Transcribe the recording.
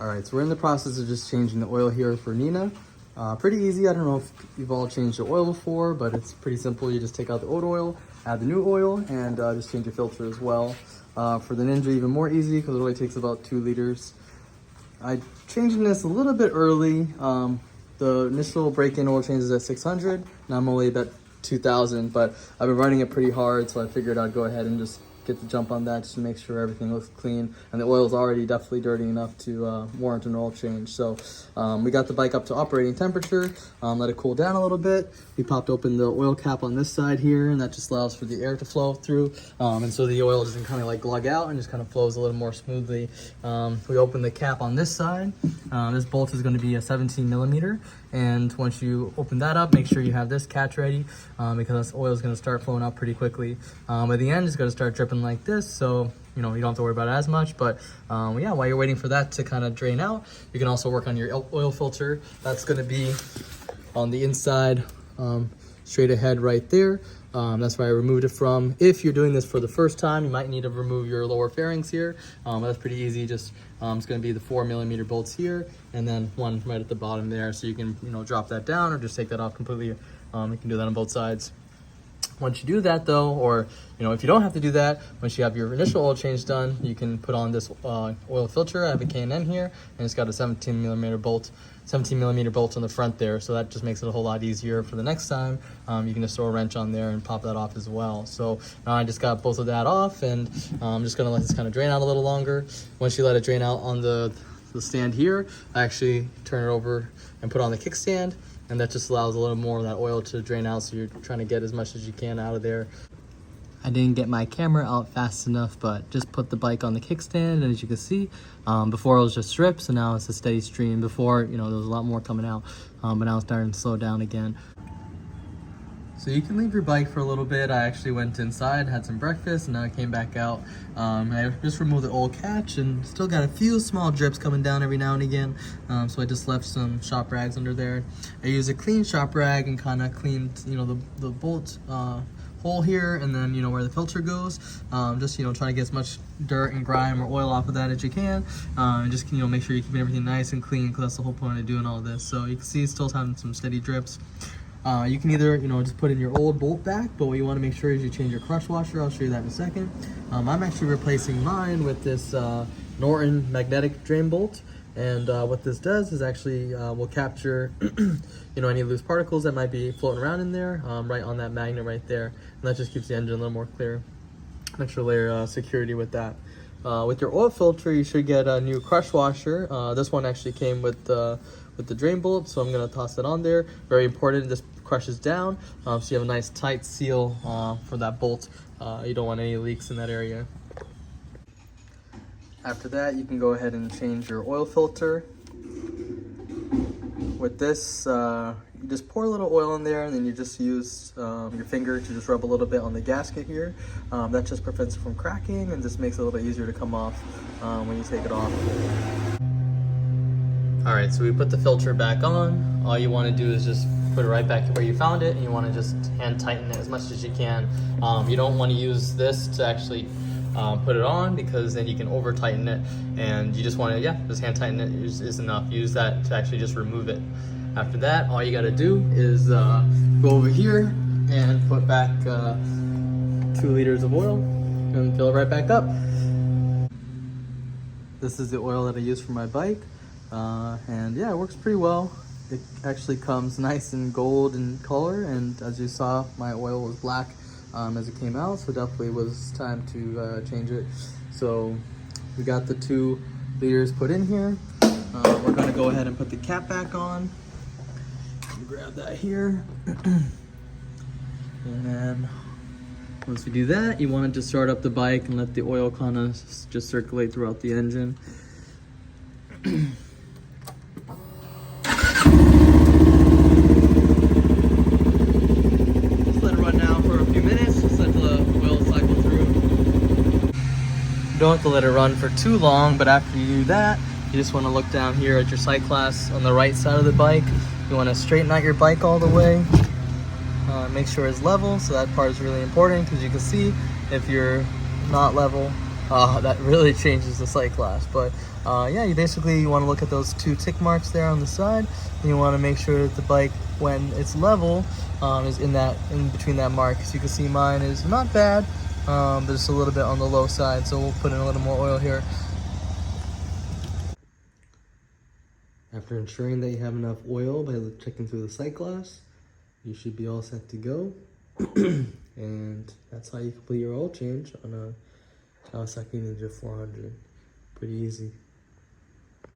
All right, so we're in the process of just changing the oil here for Nina. Pretty easy. I don't know if you've all changed the oil before, but it's pretty simple. You just take out the old oil, add the new oil, and just change your filter as well. For the Ninja, even more easy because it only takes about 2 liters. I'm changing this a little bit early. The initial break-in oil change is at 600. Now I'm only at 2,000, but I've been running it pretty hard, so I figured I'd go ahead and just get the jump on that just to make sure everything looks clean, and the oil is already definitely dirty enough to warrant an oil change. So we got the bike up to operating temperature, let it cool down a little bit. We popped open the oil cap on this side here, and that just allows for the air to flow through, and so the oil doesn't kind of like glug out and just kind of flows a little more smoothly. We open the cap on this side. This bolt is going to be a 17 millimeter, and once you open that up, make sure you have this catch ready, because this oil is going to start flowing out pretty quickly. At the end, it's going to start dripping like this, so you don't have to worry about it as much. But yeah, while you're waiting for that to kind of drain out, you can also work on your oil filter. That's going to be on the inside, straight ahead right there. That's where I removed it from. If you're doing this for the first time, you might need to remove your lower fairings here. That's pretty easy. Just it's going to be the 4 millimeter bolts here, and then one right at the bottom there, so you can drop that down or just take that off completely. You can do that on both sides. Once you do that though, or if you don't have to do that, once you have your initial oil change done, you can put on this oil filter. I have a K&N here, and it's got a 17 millimeter bolt on the front there, so that just makes it a whole lot easier for the next time. You can just throw a wrench on there and pop that off as well. So now I just got both of that off, and I'm just gonna let this kind of drain out a little longer. Once you let it drain out on the stand here, I actually turn it over and put on the kickstand, and that just allows a little more of that oil to drain out, so you're trying to get as much as you can out of there. I didn't get my camera out fast enough, but just put the bike on the kickstand, and as you can see, before it was just strip, so now it's a steady stream. Before, there was a lot more coming out, but now it's starting to slow down again. So you can leave your bike for a little bit. I actually went inside, had some breakfast, and now I came back out. I just removed the old catch and still got a few small drips coming down every now and again. So I just left some shop rags under there. I used a clean shop rag and kind of cleaned, the bolt hole here, and then where the filter goes. Just try to get as much dirt and grime or oil off of that as you can, and just make sure you're keeping everything nice and clean, because that's the whole point of doing all this. So you can see it's still having some steady drips. You can either, just put in your old bolt back, but what you want to make sure is you change your crush washer. I'll show you that in a second. I'm actually replacing mine with this Norton magnetic drain bolt, and what this does is actually will capture any loose particles that might be floating around in there, right on that magnet right there, and that just keeps the engine a little more clear. An extra layer of security with that. With your oil filter, you should get a new crush washer. This one actually came with the drain bolt, so I'm going to toss it on there. Very important, this crushes down, so you have a nice tight seal for that bolt. You don't want any leaks in that area. After that, you can go ahead and change your oil filter. With this, you just pour a little oil in there, and then you just use your finger to just rub a little bit on the gasket here. That just prevents it from cracking and just makes it a little bit easier to come off when you take it off. All right, so we put the filter back on. All you want to do is just put it right back to where you found it, and you want to just hand tighten it as much as you can. You don't want to use this to actually put it on, because then you can over tighten it, and you just want to, just hand tighten it is enough. Use that to actually just remove it. After that, all you got to do is go over here and put back 2 liters of oil and fill it right back up. This is the oil that I use for my bike. And yeah, it works pretty well. It actually comes nice and gold in color, and as you saw, my oil was black as it came out, so definitely was time to change it. So we got the 2 liters put in here. We're going to go ahead and put the cap back on. Grab that here. And then once we do that, you want to just start up the bike and let the oil kind of just circulate throughout the engine. You don't have to let it run for too long, but after you do that, you just want to look down here at your sight glass on the right side of the bike. You want to straighten out your bike all the way, make sure it's level. So that part is really important, because you can see if you're not level, that really changes the sight glass. But yeah, you basically want to look at those 2 tick marks there on the side, and you want to make sure that the bike, when it's level, is in between that mark. As you can see, mine is not bad, but it's a little bit on the low side, so we'll put in a little more oil here. After ensuring that you have enough oil by checking through the sight glass, you should be all set to go. And that's how you complete your oil change on a Kawasaki Ninja 400. Pretty easy.